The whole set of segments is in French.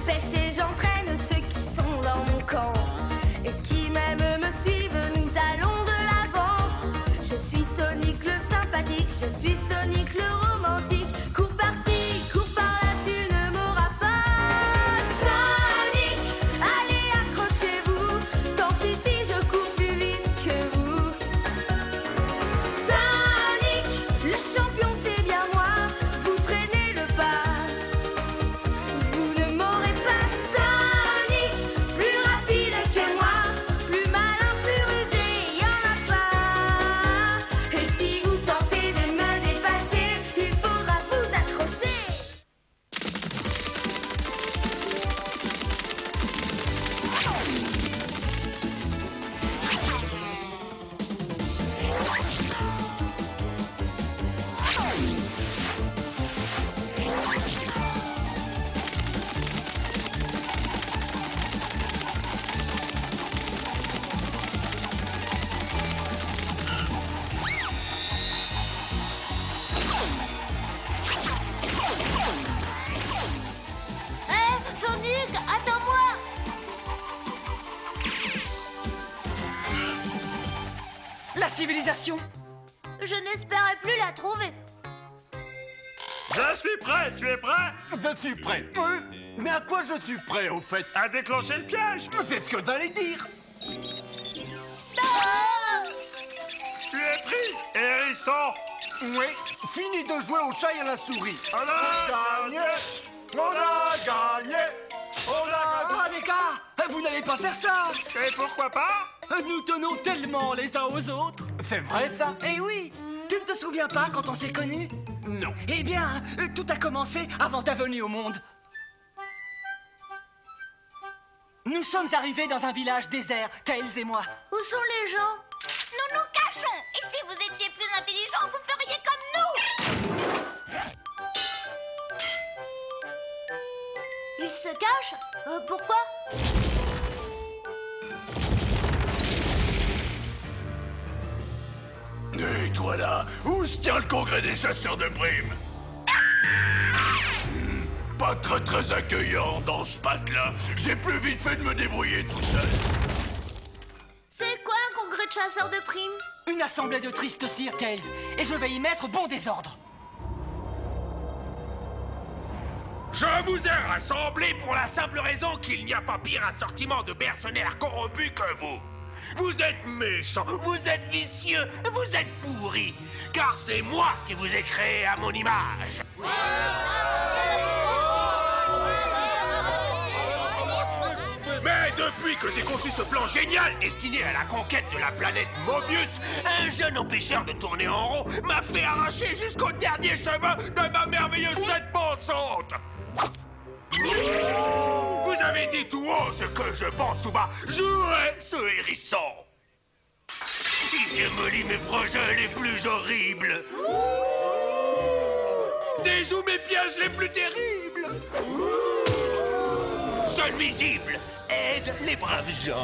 pêche et j'entraîne ceux qui sont dans mon camp. Et qui même me suivent, nous allons de l'avant. Je suis Sonic le sympathique, je suis Sonic le romantique. Cours par-ci, cours par-là, tu ne m'auras pas. Sonic, allez accrochez-vous, tant pis si je cours plus vite que vous. Sonic, le champion c'est bien moi, vous traînez le pas. Vous ne m'aurez pas. Sonic, plus rapide que moi, plus malin, plus rusé, y en a pas. Et si vous tentez de me dépasser, il faudra vous accrocher. Hé, Sonic, attends-moi. La civilisation. Je n'espérais plus la trouver. Je suis prêt, tu es prêt? Je suis prêt. Mais à quoi je suis prêt, au fait? À déclencher le piège. C'est ce que j'allais dire. Tu es pris, hérisson. Oui, fini de jouer au chat et à la souris. On a gagné. On a gagné. On a Ah, les gars, vous n'allez pas faire ça. gagné. Et pourquoi pas? Nous tenons tellement les uns aux autres. C'est vrai, ça? Eh oui, tu ne te souviens pas quand on s'est connus? Non. Eh bien, tout a commencé avant ta venue au monde. Nous sommes arrivés dans un village désert, Tails et moi. Où sont les gens? Nous nous cachons. Et si vous étiez plus intelligents, vous feriez comme nous. Ils se cachent? Pourquoi? Et toi là, où se tient le congrès des chasseurs de primes? Pas très accueillant dans ce pack-là. J'ai plus vite fait de me débrouiller tout seul. C'est quoi un congrès de chasseurs de primes? Une assemblée de tristes cires, Tails, et je vais y mettre bon désordre. Je vous ai rassemblés pour la simple raison qu'il n'y a pas pire assortiment de mercenaires corrompus que vous. Vous êtes méchants, vous êtes vicieux, vous êtes pourris. Car c'est moi qui vous ai créé à mon image. Mais depuis que j'ai conçu ce plan génial destiné à la conquête de la planète Mobius, un jeune empêcheur de tourner en rond m'a fait arracher jusqu'au dernier cheveu de ma merveilleuse tête pensante. Vous avez dit tout haut ce que je pense tout bas. Jouez ce hérisson. Il démolit mes projets les plus horribles. Déjoue mes pièges les plus terribles. Seul visible aide les braves gens.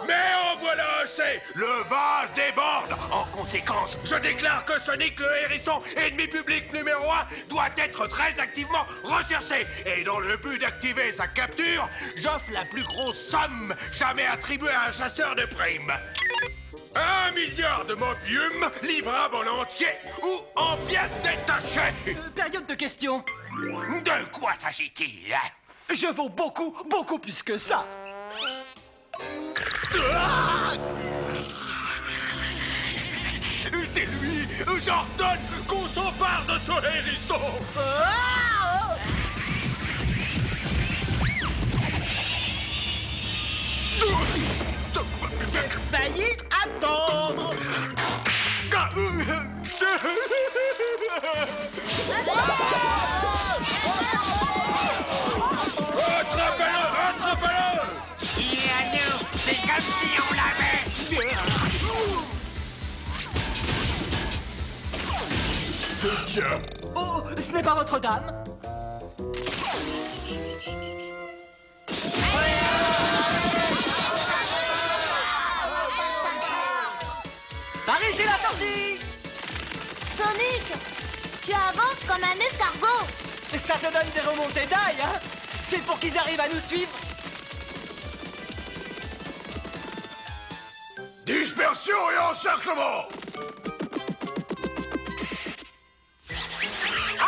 Mais en voilà assez. Le vase déborde. En conséquence, je déclare que Sonic le hérisson, ennemi public numéro 1, doit être très activement recherché. Et dans le but d'activer sa capture, j'offre la plus grosse somme jamais attribuée à un chasseur de primes. 1 milliard de mobium livrable en entier ou en pièces détachées. Période de questions. De quoi s'agit-il? Je vaux beaucoup, beaucoup plus que ça. C'est lui. J'ordonne qu'on s'empare de ce hérisson. J'ai failli attendre. Attrapez-le, attrapez-le. C'est comme si on l'avait. Tiens. Oh, ce n'est pas votre dame. Par ici la sortie. Sonic, Tu avances comme un escargot. Ça te donne des remontées d'ail, hein? C'est pour qu'ils arrivent à nous suivre. Dispersion et encerclement!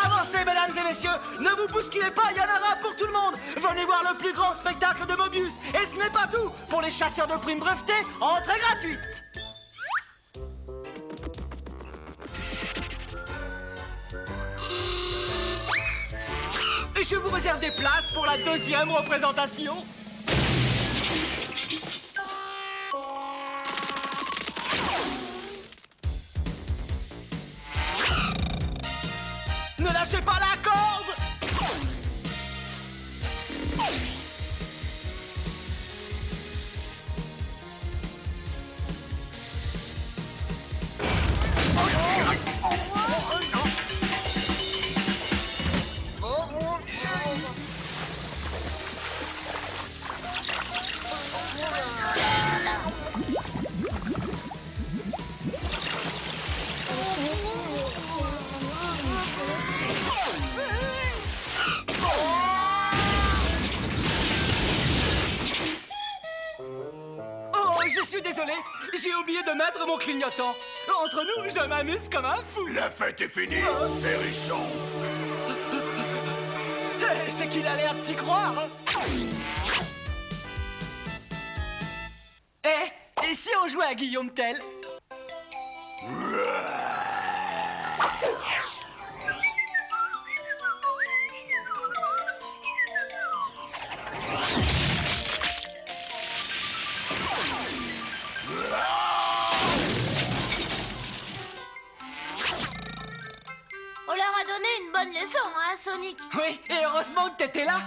Avancez, mesdames et messieurs! Ne vous bousculez pas, il y en aura pour tout le monde! Venez voir le plus grand spectacle de Mobius! Et ce n'est pas tout! Pour les chasseurs de primes brevetées, entrée gratuite! Et je vous réserve des places pour la deuxième représentation! Ne lâchez pas la corde! Je suis désolé, j'ai oublié de mettre mon clignotant. Entre nous, je m'amuse comme un fou. La fête est finie, hérisson. C'est qu'il a l'air d'y croire. Et si on jouait à Guillaume Tell? On leur a donné une bonne leçon, hein, Sonic? Oui, et heureusement que t'étais là.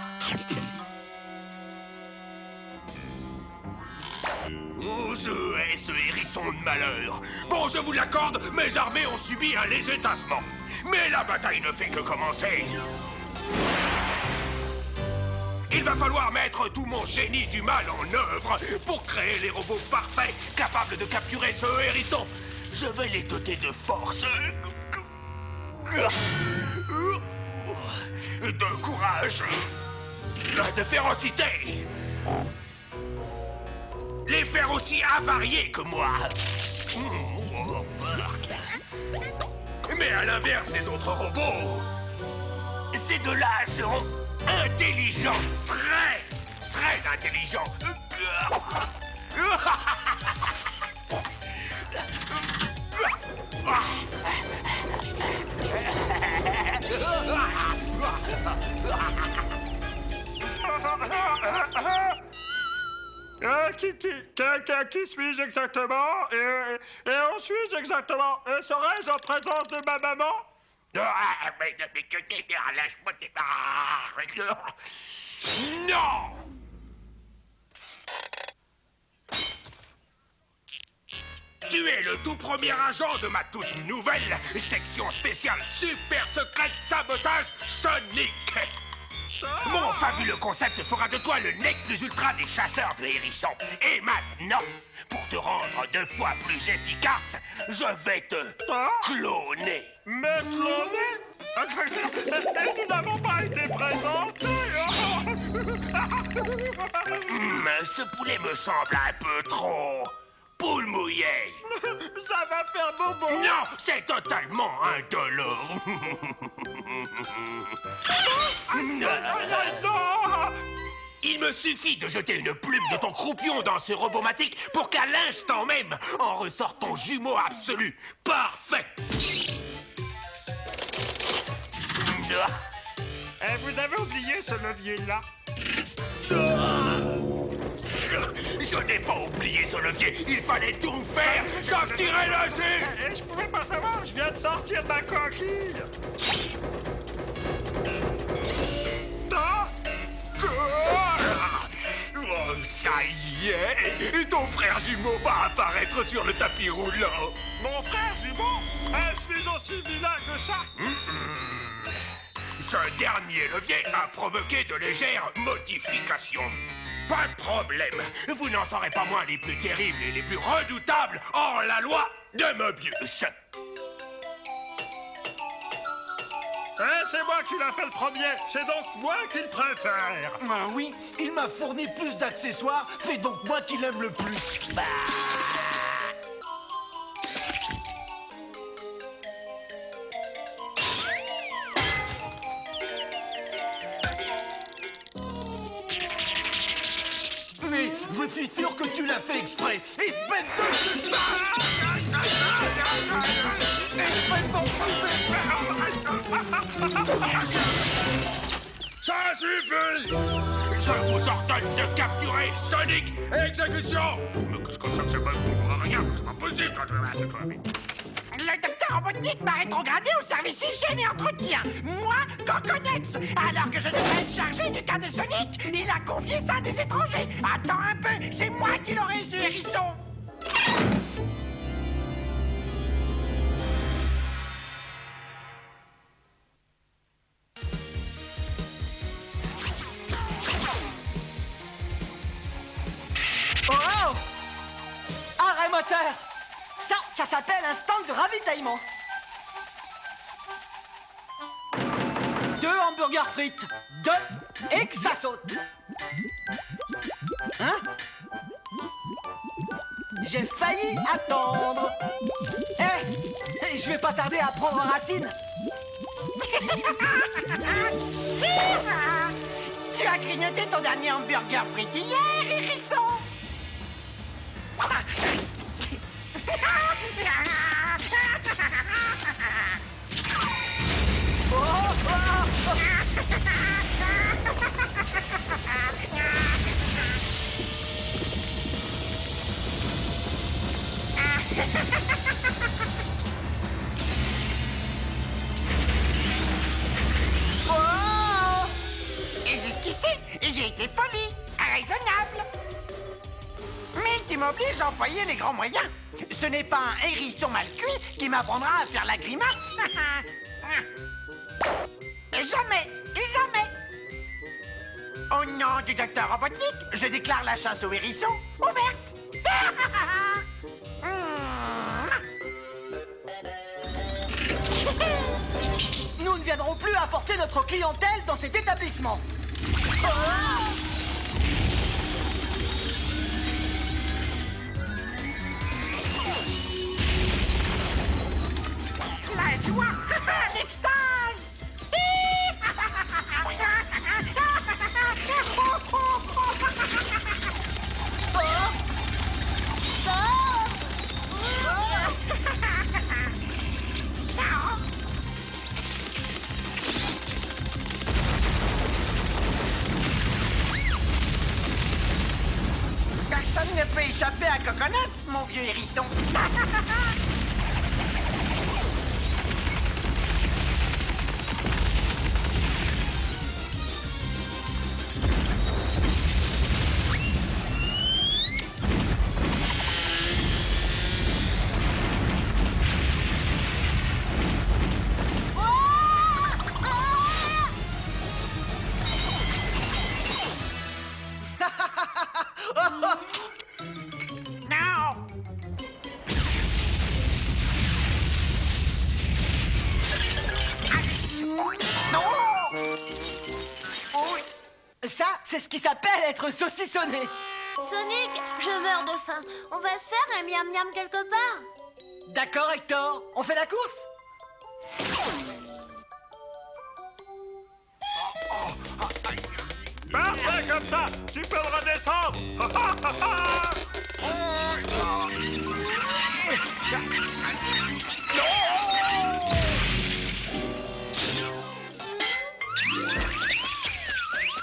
Oh, je hais ce hérisson de malheur. Bon, je vous l'accorde, mes armées ont subi un léger tassement. Mais la bataille ne fait que commencer. Il va falloir mettre tout mon génie du mal en œuvre pour créer les robots parfaits, capables de capturer ce hérisson. Je vais les doter de force, de courage, de férocité. Les faire aussi avariés que moi. Mais à l'inverse des autres robots, ces deux-là seront intelligents, très intelligents. Qui suis-je exactement? Et où suis-je exactement? Serais-je en présence de ma maman? Non! Tu es le tout premier agent de ma toute nouvelle section spéciale super secrète sabotage Sonic. Mon fabuleux concept fera de toi le nec plus ultra des chasseurs de hérissons. Et maintenant, pour te rendre 2 fois plus efficace, je vais te cloner. Me cloner? Nous n'avons pas été présentés. Ce poulet me semble un peu trop poule mouillée. Ça va faire bobo. Non, c'est totalement indolore. Non! Il me suffit de jeter une plume de ton croupion dans ce robomatique pour qu'à l'instant même en ressorte ton jumeau absolu. Parfait. Vous avez oublié ce levier-là? Je n'ai pas oublié ce levier. Il fallait tout faire sans tirer dessus. Je pouvais pas savoir, je viens de sortir de ma coquille. Oh, ça y est. Ton frère jumeau va apparaître sur le tapis roulant. Mon frère jumeau? Suis-je aussi vilain que ça? Ce dernier levier a provoqué de légères modifications. Pas de problème, vous n'en serez pas moins les plus terribles et les plus redoutables hors la loi de Mobius. C'est moi qui l'a fait le premier. C'est donc moi qu'il préfère. Ah oui, il m'a fourni plus d'accessoires, c'est donc moi qui l'aime le plus. Bah. Mais je suis sûr que tu l'as fait exprès. Espèce de... Ça suffit! Je vous ordonne de capturer Sonic! Exécution! Mais qu'est-ce que c'est bon pour rien? C'est pas possible! Le docteur Robotnik m'a rétrogradé au service hygiène et entretien. Moi, Coconuts. Alors que je devrais être chargé du cas de Sonic, il a confié ça à des étrangers. Attends un peu, c'est moi qui l'aurais su, hérisson. Oh! Arrêt moteur! Ça s'appelle un stand de ravitaillement. 2 hamburgers frites, 2 et que ça saute. Hein? J'ai failli attendre. Je vais pas tarder à prendre racine. Tu as grignoté ton dernier hamburger frites hier, hérisson. Et jusqu'ici, j'ai été poli, raisonnable. Mais tu m'obliges à employer les grands moyens. Ce n'est pas un hérisson mal cuit qui m'apprendra à faire la grimace. Et jamais, jamais. Au nom du docteur Robotnik, je déclare la chasse aux hérissons ouverte. Nous ne viendrons plus apporter notre clientèle dans cet établissement. La joie, l'extase. Personne ne peut échapper à Coconuts, mon vieux hérisson. Ça, c'est ce qui s'appelle être saucissonné. Sonic, je meurs de faim. On va se faire un miam-miam quelque part. D'accord, Hector, on fait la course? Parfait comme ça. Tu peux le redescendre.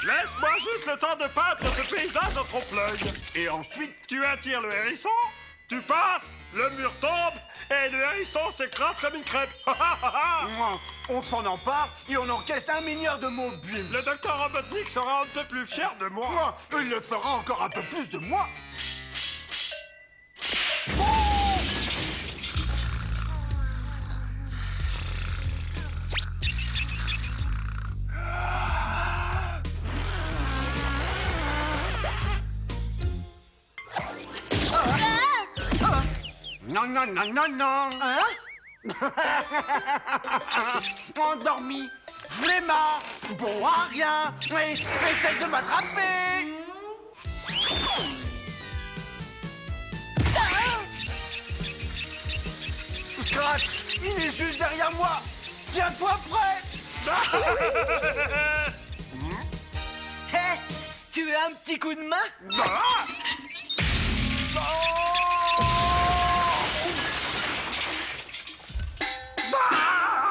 Laisse-moi juste le temps de peindre ce paysage en trompe-l'œil. Et ensuite, Tu attires le hérisson, tu passes, le mur tombe, et le hérisson s'écrase comme une crêpe. on s'en empare et on encaisse 1 milliard de mobiles. Le docteur Robotnik sera un peu plus fier de moi. Il le fera encore un peu plus de moi. Non, non, non, non, non. Hein? Endormi. Flemmard, bon à rien. Mais essaye de m'attraper. Scratch, il est juste derrière moi. Tiens-toi prêt. Hé, tu as un petit coup de main?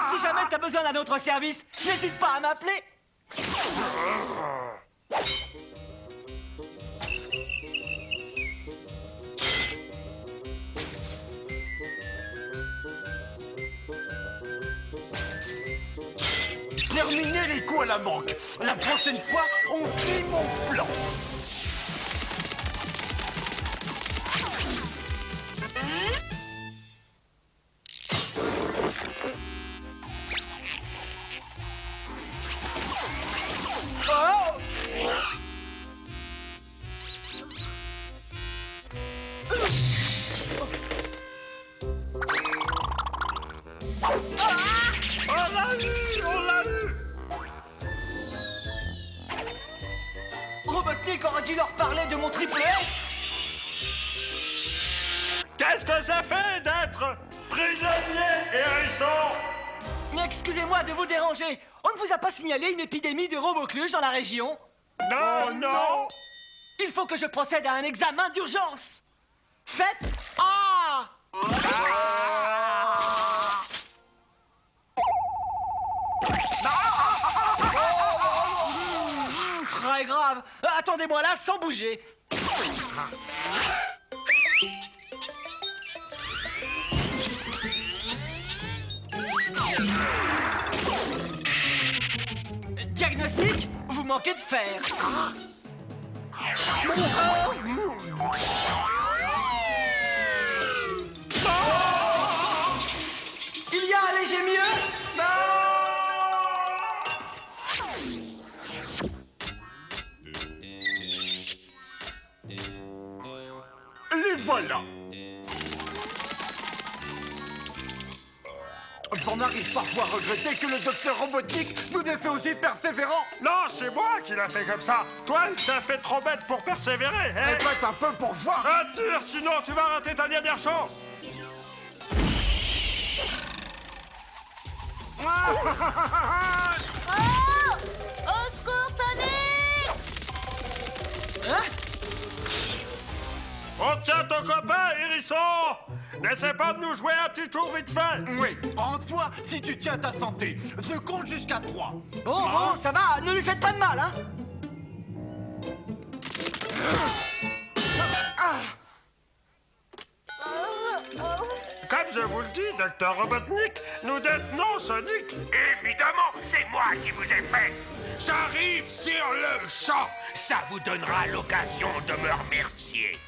Si jamais t'as besoin d'un autre service, n'hésite pas à m'appeler. Terminez les coups à la manque. La prochaine fois, on suit mon plan. Robotnik aurait dû leur parler de mon triple S. Qu'est-ce que ça fait d'être prisonnier, hérisson? Mais excusez-moi de vous déranger. On ne vous a pas signalé une épidémie de robocluche dans la région? Non, non. Il faut que je procède à un examen d'urgence. Faites A. Très grave. Attendez-moi là sans bouger. Diagnostic, vous manquez de fer. Il y a un léger mieux. Les voilà. J'en arrive parfois à regretter que le docteur Robotnik nous défait aussi persévérants. Non, c'est moi qui l'a fait comme ça. Toi, il t'a fait trop bête pour persévérer, hein? Répète un peu pour voir. Attire, sinon tu vas rater ta dernière chance. Oh! Au secours, Sonic! Hein? On tient ton copain, hérisson. N'essaie pas de nous jouer un petit tour vite fait. Oui, rends-toi si tu tiens ta santé. Je compte jusqu'à 3. Oh, ça va, ne lui faites pas de mal, hein? Comme je vous le dis, docteur Robotnik, nous détenons Sonic. Évidemment, c'est moi qui vous ai fait. J'arrive sur le champ. Ça vous donnera l'occasion de me remercier.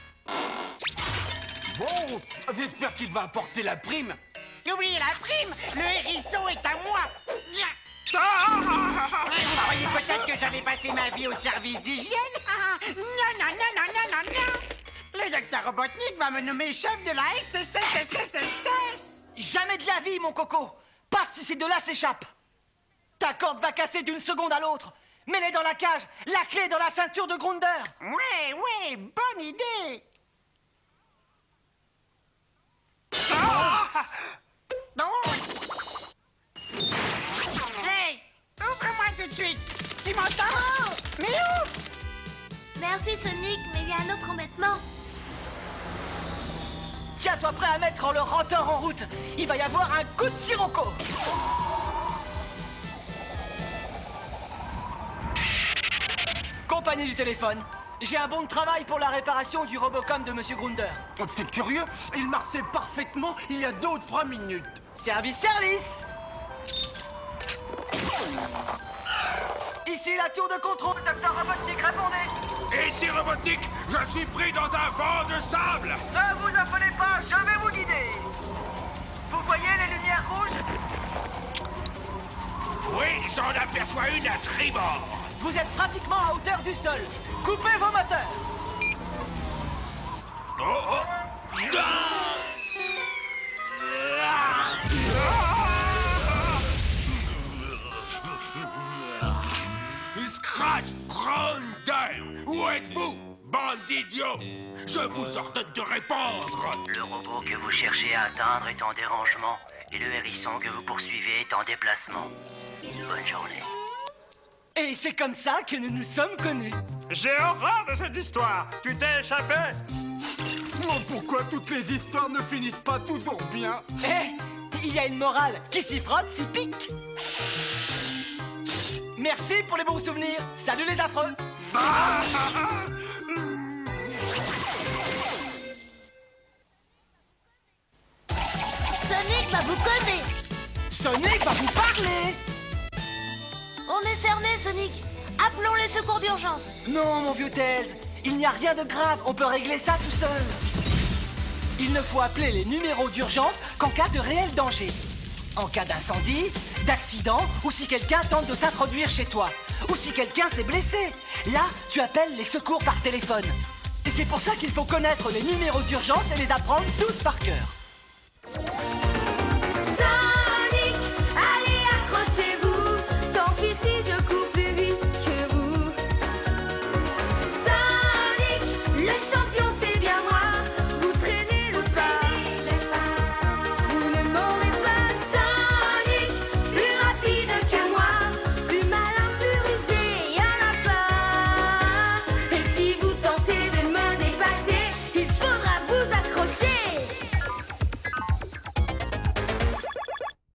Bon, j'espère qu'il va apporter la prime. Oubliez la prime, le hérisson est à moi. Vous croyez peut-être que j'avais passé ma vie au service d'hygiène? Non, non, non, non, non, non, non. Le docteur Robotnik va me nommer chef de la SSSSSSS. Jamais de la vie, mon coco. Pas si ces deux-là s'échappent. Ta corde va casser d'une seconde à l'autre. Mets-les dans la cage. La clé est dans la ceinture de Grunder. Ouais, bonne idée. Hey, ouvre-moi tout de suite. Tu m'entends? Mais où? Merci, Sonic, mais il y a un autre embêtement. Tiens-toi prêt à mettre le rotor en route. Il va y avoir un coup de sirocco. Compagnie du téléphone. J'ai un bon de travail pour la réparation du Robocom de Monsieur Grunder. C'est curieux, il marchait parfaitement il y a 2 ou 3 minutes. Service. Ici la tour de contrôle, docteur Robotnik, répondez. Ici Robotnik, je suis pris dans un vent de sable. Ne vous affolez pas, je vais vous guider. Vous voyez les lumières rouges? Oui, j'en aperçois une à tribord. Vous êtes pratiquement à hauteur du sol. Coupez vos moteurs. Crash Gronder! Où êtes-vous, bande d'idiots? Je vous ordonne de répondre! Le robot que vous cherchez à atteindre est en dérangement et le hérisson que vous poursuivez est en déplacement. Bonne journée. Et c'est comme ça que nous nous sommes connus. J'ai horreur de cette histoire. Tu t'es échappé. Oh, pourquoi toutes les histoires ne finissent pas toujours bien? Il y a une morale. Qui s'y frotte, s'y pique. Merci pour les bons souvenirs. Salut les affreux. Sonic va vous causer. Sonic va vous parler. On est cerné, Sonic. Appelons les secours d'urgence. Non, mon vieux Tails. Il n'y a rien de grave. On peut régler ça tout seul. Il ne faut appeler les numéros d'urgence qu'en cas de réel danger. En cas d'incendie, d'accident, ou si quelqu'un tente de s'introduire chez toi. Ou si quelqu'un s'est blessé. Là, tu appelles les secours par téléphone. Et c'est pour ça qu'il faut connaître les numéros d'urgence et les apprendre tous par cœur.